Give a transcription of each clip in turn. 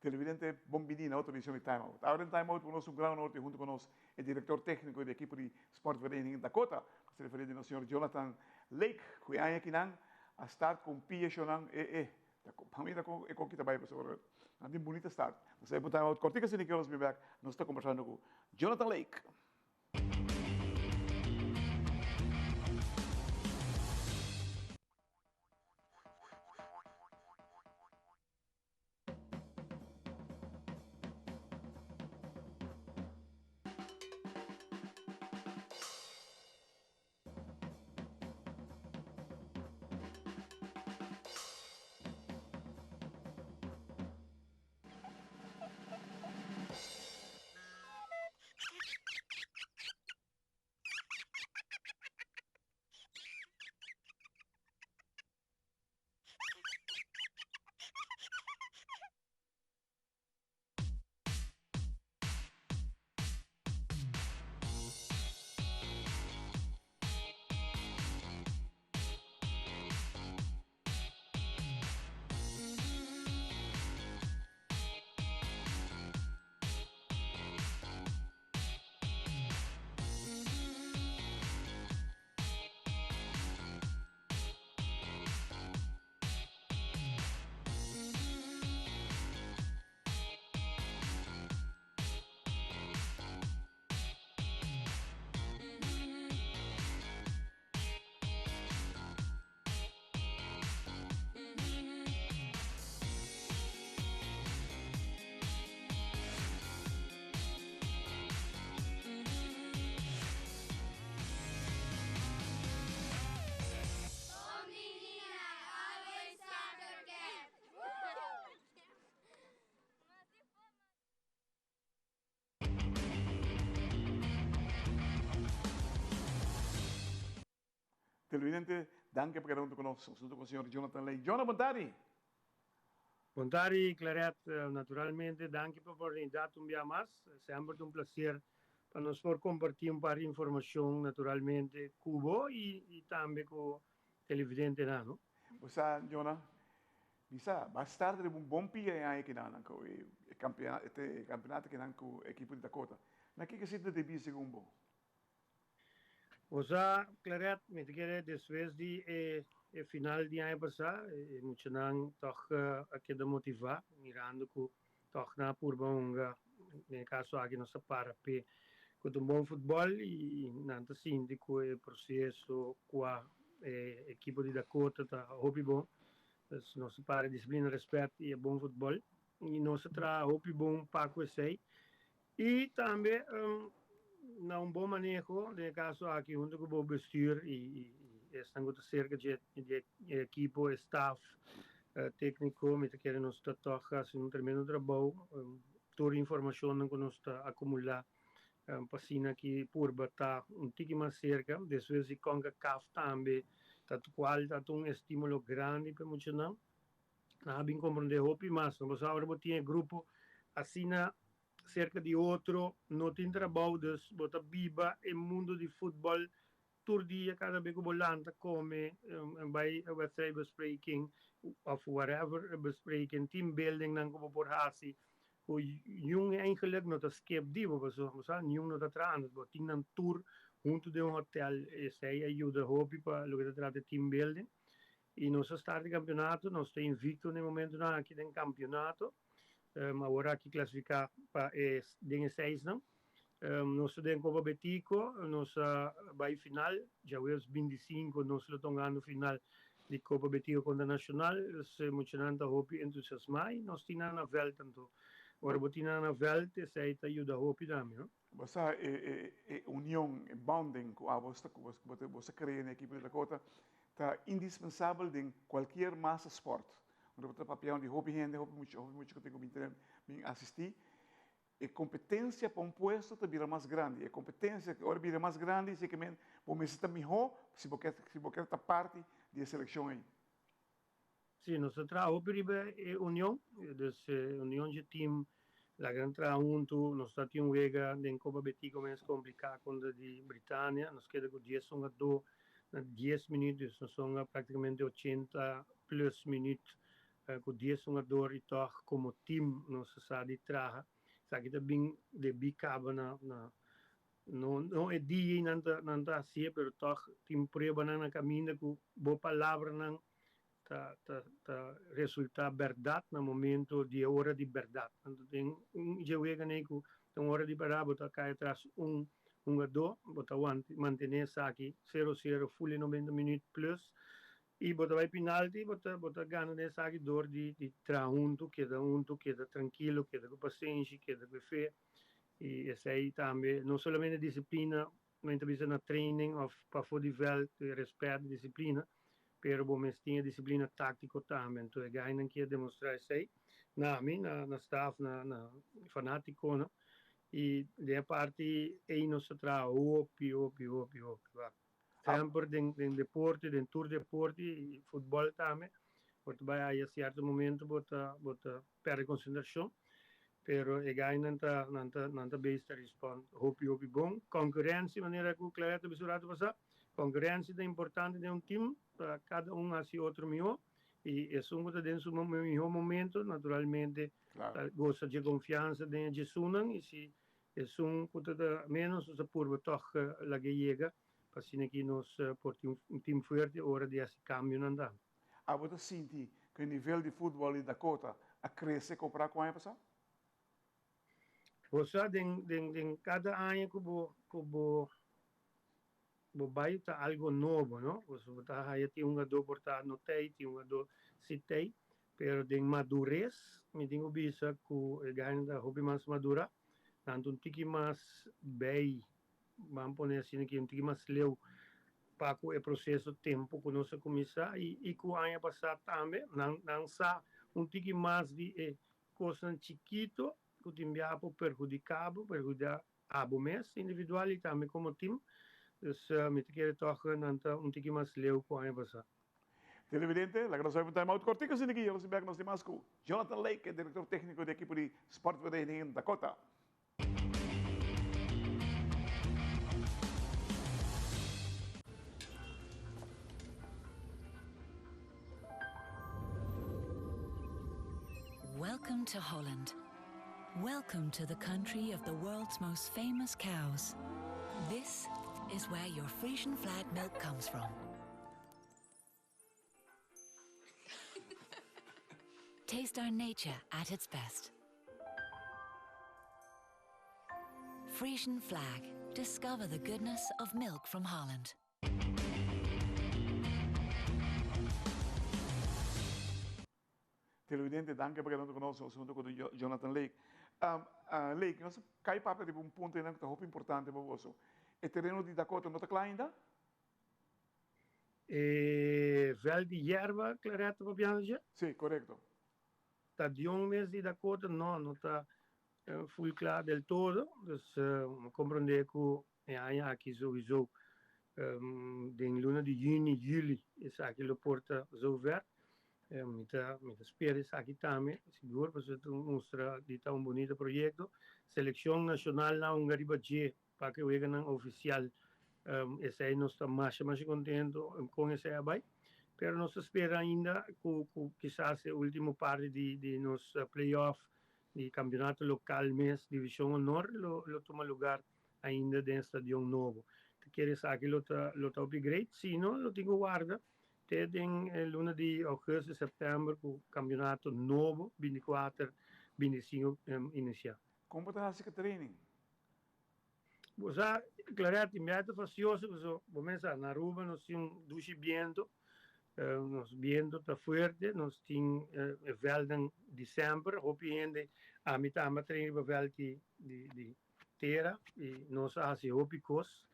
televidente Bombini, na audição de Time Out. Ahora en Time Out, conosco Grão Norte, junto conosco el director técnico do equipo de Sportvereniging Dakota, se referindo ao senhor Jonathan Lake, que é aqui a start com Pia Shonan Pamira com kita vai pessoal. Nanti bonita start. Saya pun Time Out. Cortica sini que nós me back. Nós está conversando com Jonathan Lake. Televidente, danke per aver conosciuto. Sono con il signor Jonathan Lake. Jonathan, bontari. Bontari, Claret, naturalmente, danke per l'opportunità un dia mais. Sempre un piacere per nos for compartir un par de informação, naturalmente, Cubo e também com o televidente, não? Você, Jonathan, bisa bastardo de um bom pia aí que não, com o campeonato que não com a equipe de Dakota. Na que se de bisa com bom? Osa, Claret, met kere después de final de ano passado, muito não toch aqui da motivar, mirando que toch na purba unga, no caso aqui não se para pe com um bom futebol e não tá sinto que o processo com a equipe de Dakota tá hobby bom, não se para disciplina, respeito e bom futebol e não se tra hobby bom para com sei e também na um bom manejo, no caso aqui junto com o bom bestuur e estão com cerca de equipe, staff, técnico, me querem nos tocar assim um tremendo trabalho, toda a informação que nós está acumular, passina aqui por batar um tique mais cerca, depois com a CAF também, tanto qual tá um estímulo grande para muitos não, na bem compreender hopi mas, nós agora tinha grupo assina cerca de outro, não tem trabalho, bota biba e mundo de futebol, todo dia, cada vez que volanta, come, bij wedstrijd bespreking, of whatever bespreking, teambuilding, dan komen we hasi. Hoe jong eigenlijk nog dat skip die, we zijn jong nog dat eraan, we zijn een tour, junto de un hotel, e sei aiuta hobby para lo que se trata de teambuilding. E nós start il campionato, nós estamos invicto nel momento aqui del campionato. Agora aqui classificar para den 6 não. Nós temos Copa Betico, nós vai final, já os 25 nós estamos ganhando final de Copa Betico contra Nacional, se emocionante hopi entusiasmai, nós temos na vel tanto. Agora botina na vel te sei te ajuda hopi também, não? Você união, bonding, você cria na equipe de Dakota, tá indispensável em qualquer massa esporte. Quando você papel de hobby gente, hobby muito que tenho me assistir, a competência para um posto te vira mais grande. A competência que agora vira mais grande, se que você está melhor, se você estar parte da seleção aí. Sim, nós trabalhamos para união, união de time, la gran traunto, nós temos vega em Copa Betico mais complicado contra de Britânia, nós queda com 10 10 minutos, nós somos praticamente 80 plus minutos com 10 jogadores toch como time nós sa di traga sa kita bing de bicaba na não é dia não tá assim pero toch tim preba na caminho com boa palavra não tá resulta verdade no momento de hora de verdade então tem eu ganhei com hora de verdade bota cai atrás jogador bota manter essa aqui 0-0 full 90 minutos plus e bota vai penalti bota ganha nessa aqui dor de queda tranquilo queda com paciência queda com fé e essa aí também não somente disciplina mas também na training of para fodivel respeito disciplina pero bom mas tinha disciplina tático também então é ganha que demonstrar isso aí na staff na fanático né e de parte aí nós tra opio sempre den deporte den tour deporte e futebol também porque vai a certo momento bota perde concentração pero e gai nanta besta risponde hopi bom concorrência maneira que o clareto bisurado passa concorrência é importante de time para cada assim outro melhor e é um que tem seu melhor momento naturalmente gosta de confiança de Jesus e se é que menos se por toch la que chega para assim que nós porti time forte hora de esse cambio andar você sente que o nível de futebol em Dakota a crescer comparar com a passada? Você tem cada ano que vai tá algo novo, não? Você tá aí tem jogador portar no tem jogador citei, pero tem madurez, me tenho visto que ganha da hobby mais madura, tanto tiki mais bem, vamos pôr assim que tiki mais leu para o processo tempo que nós começar e que o ano passado também não sa tiki mais de coisa chiquito que te enviava perjudicar abo mês individual e também como time então me quero tocar tiki mais leu com o ano passado. Televidente, la grossa time out cortico sin aqui, nós temos demais com Jonathan Lake, diretor técnico da equipe de Sportvereniging Dakota. Welcome to Holland. Welcome to the country of the world's most famous cows. This is where your Frisian flag milk comes from. Taste our nature at its best. Frisian flag. Discover the goodness of milk from Holland. Televidente, danke per essere con noi, sono con Jonathan Lake. Lake, nós cai para de ponto que é importante para você. O terreno de Dakota não está claro ainda? Vel de erva, clareto para piange? Sim, correto. Tá de mês de Dakota, não está full claro del todo. Então, compreender que aqui sowieso em luna de junho, julho, isso aqui lo porta zover. Me espera aqui também, seguro, para você mostrar de tão bonito projeto. Seleção nacional na Hungria, para que o não oficial, esse aí nós estamos mais contento com esse aí. Pero nós espera ainda que quizás a última parte de nosso playoff de campeonato local mês divisão honor lo toma lugar ainda dentro do estádio novo. Te queres aqui lo tá upgrade, se não lo tenho guarda. Tem luna de agosto e setembro com o campeonato novo 24, 25 inicial. Como está esse training? Você, claro, imediato facioso, começa na rua, nós temos viento, nos viento está forte, nós temos velda em dezembro, hopiende a mitad de treino para velda de terra e nós fazemos hopicos.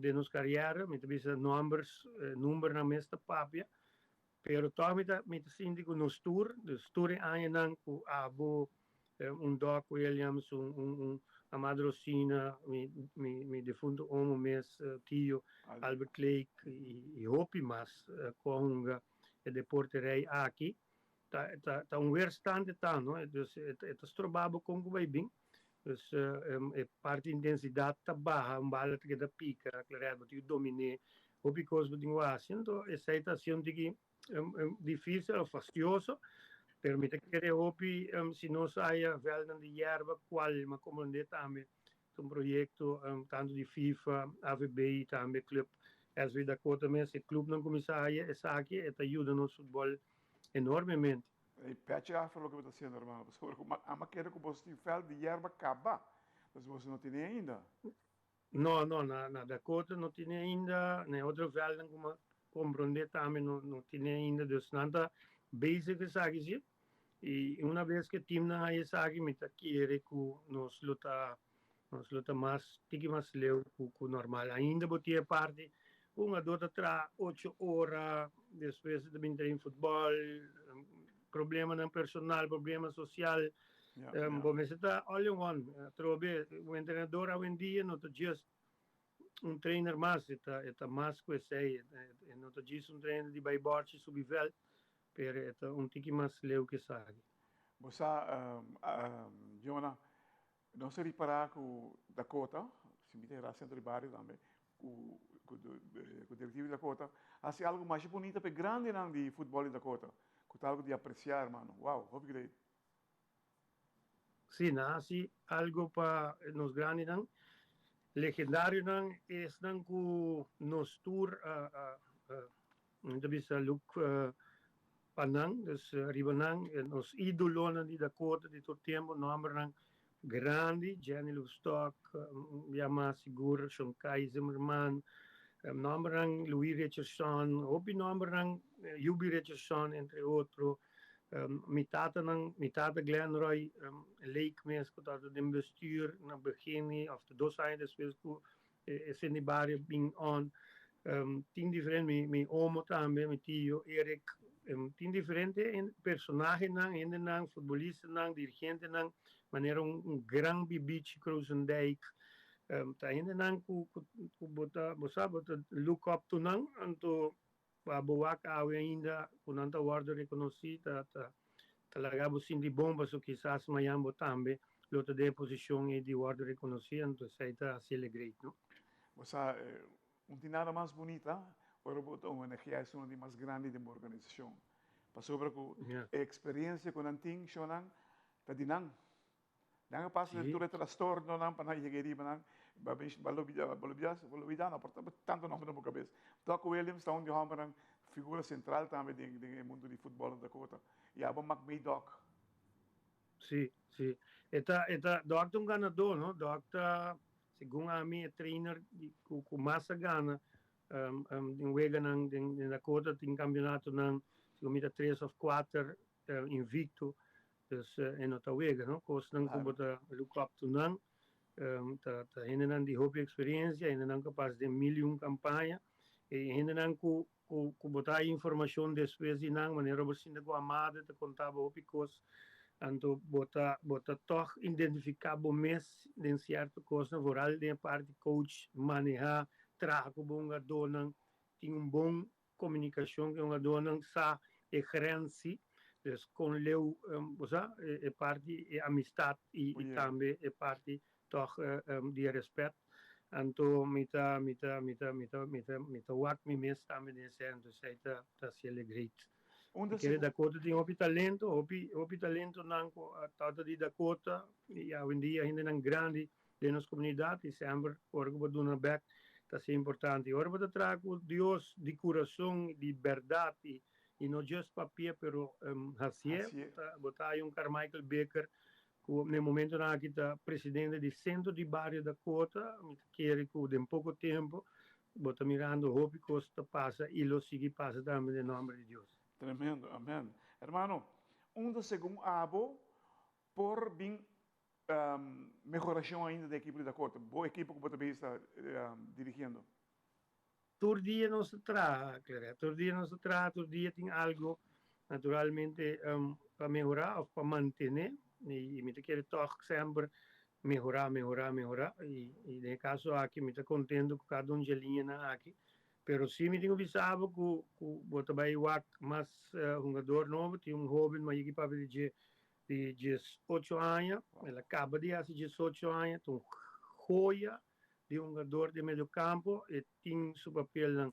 De nossa carreira, me tivesse número na mesma papia, pero toch me sinto que nos tour ainda com abo Doc Williams, a madrocina, me defunto homo mes tio Albert Lake e hopi mas com o deporterei aqui, tá weerstand tá, não? Então é trobado com o bem. Dus parte intensidade está baixa, bala que da pica, claro, porque domine, o picos do linguagem, então essa está sendo difícil, fastidioso, Permite que hopi se nós saia velho de erva qual mas como onde também um projeto tanto de FIFA, AVB também clube SV da Cota mas esse clube não começar essa aqui e ajuda no futebol enormemente. E piace a fare quello che sta facendo, hermano. Ma a macchina che posso fare di erba caba. Você não tem ainda? No, na Dakota não tinha ainda, nem outro velho como compreender também não tinha ainda, dus nada basic sabe sim. E uma vez que time na aí sabe me tá querer que nos luta mais tiki mais leu que normal ainda botia parte uma dota tra 8 horas depois de em futebol problema não personal problema social bom mas está olha trobe o treinador hoje em dia não tá just um trainer mais está mais que sei não tá just um trainer de baiborte subível per un tiki mais leu que sabe. Você, Jonah, não se reparar com Dakota, se me terá centro de bairro também, com o diretivo de Dakota, assim algo mais bonito, para grande não de futebol de Dakota, com algo de apreciar, mano. Uau, hope great. Sim, assim algo para nos grandes não, legendário não, é não que nos tour não bisa look Panang, dus Ribanang, en ons idolonen die Dakota, die tot tempo, namen grandi, Jenny Lovestock, Yama Sigur, Shonkai Zimmerman, namen Louis Richardson, Hopi namen Yubi Richardson, entre outros, mitata Glenroy, Lake Mesko, dat het bestuur, na begin, of de dosijn, dus is in die barrio being on, tien different, mi omo tambe, mi tio, Erik, tien diferente personagens nang, futbolistas nang, dirigentes nang, maneira gran bibici Kroosendijk, ta ainda nang ku bota look up to nang, anto babawaka awe ainda kunanta wardo reconhecida talagabo sindi bomba so quizás mayambo tambe lota de posição e de wardo reconhecida, então saita celebrate, no? Você não tem nada mais bonita, ora botar uma energia é uma das mais grandes de uma organização. Passou para a experiência com a ting, shonan, tá dinang. Nang passa de tudo trastorno nang para chegar ali, nang balobia, não porta tanto nome na minha cabeça. Doc Williams está onde há figura central também do mundo de futebol da Dakota. E a bom McMay Doc. Sim. Eta Doc um ganador, não? Doc segundo a minha trainer com massa gana em Wega na Dakota tem campeonato nang sigomita 3 of 4 invicto dus en dat Wega, no? Kos nang kubota look up to nang ta hende die hoop experiência hende nang capaz de miljoen campanha e hende nang ku botar informação depois de nang maneira você ainda com amada te contava hoop kos anto bota toch identificar bom mês de certo coisa voral de parte coach manejar trago bom dona tem bom comunicação que dona sa e gerência dus com leu é parte e amistad e também é parte toch de respeito anto mita wak mi mes também de certo seita ta se great. Porque Dakota tem hopi talento nanco tata di Dakota e hoje em dia ainda não grande de nossa comunidade e sempre orgulho do back tá se importante. Ora para trago Deus de coração, de verdade e não just papel, pero botar Carmichael Baker no momento na que tá presidente do centro de barrio Dakota, que em pouco tempo bota mirando hopi costa passa e lo sigue passa também em nome de Deus. Tremendo, amém. Hermano, segundo abo por bem melhoração ainda da equipe da Dakota. Boa equipe que você está dirigindo. Todo dia não se trata, Clara. Todo dia tem algo, naturalmente, para melhorar ou para manter. E me quer toch sempre melhorar. E no caso aqui, me está contente com cada linha aqui. Pero sim, me tenho visado que bota vai mais jogador novo, tem jovem, mas equipe de 18 anos, ela acaba de fazer 18 anos, tem joia de jogador de meio campo e tem seu papel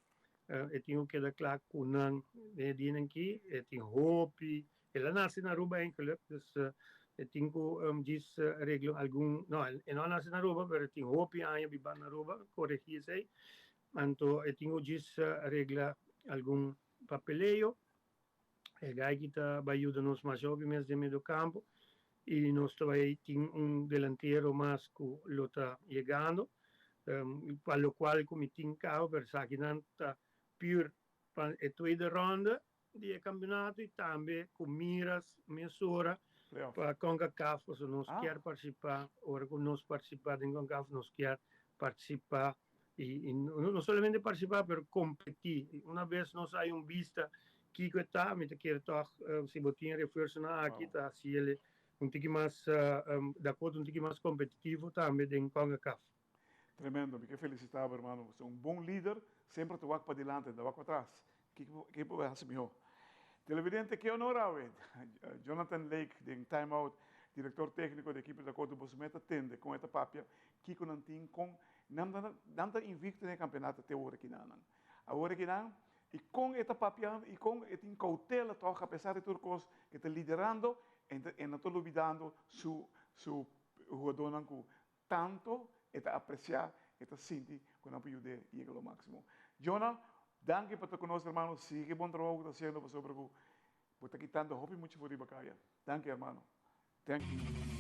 e tem que dar claro com não de aqui, e tem hope, ela nasce na Aruba eigenlijk, dus eu tenho diz regla algum, não, eu não nasce na Aruba, mas eu tenho hopi anos viver na Aruba, corrigir sei, então eu tenho diz regla algum papeleio, e gai que tá ajuda-nos mais jovens de meio campo, e nós também temos delantero mais que lo está chegando, para o qual como tem carro, per sa que não está pur para a tweede ronda di campeonato e também com miras, misura Playoff. para CONCACAF, se nós Ah. quer participar, ora que nós participar em CONCACAF, nós quer participar e não somente participar, mas competir. Uma vez nós aí vista que está, me quer toch se botinha reforço na aqui, tá, se ele tique mais, de acordo, tique mais competitivo também em CONCACAF. Tremendo, me que felicitava, hermano. Você é um bom líder, sempre te vai para diante, te vai para trás. Que pode fazer melhor. Televidente, que honor ao Jonathan Lake, de Time Out, diretor técnico da equipe da Cota Bosmeta, tende com esta papia, que não tem com, não invicto no campeonato até agora que não. Agora que não, e com esta papia, e com esta cautela, toca, apesar de tudo que está liderando, e não está olvidando su jogador que tanto está apreciar, está sentir, quando a ajuda chega ao máximo. Jonah, danke por estar conosco, hermano. Sigue bom trabalho que está haciendo sobre por estar quitando hobby mucho por Ibacaya. Danke, hermano. Thank you.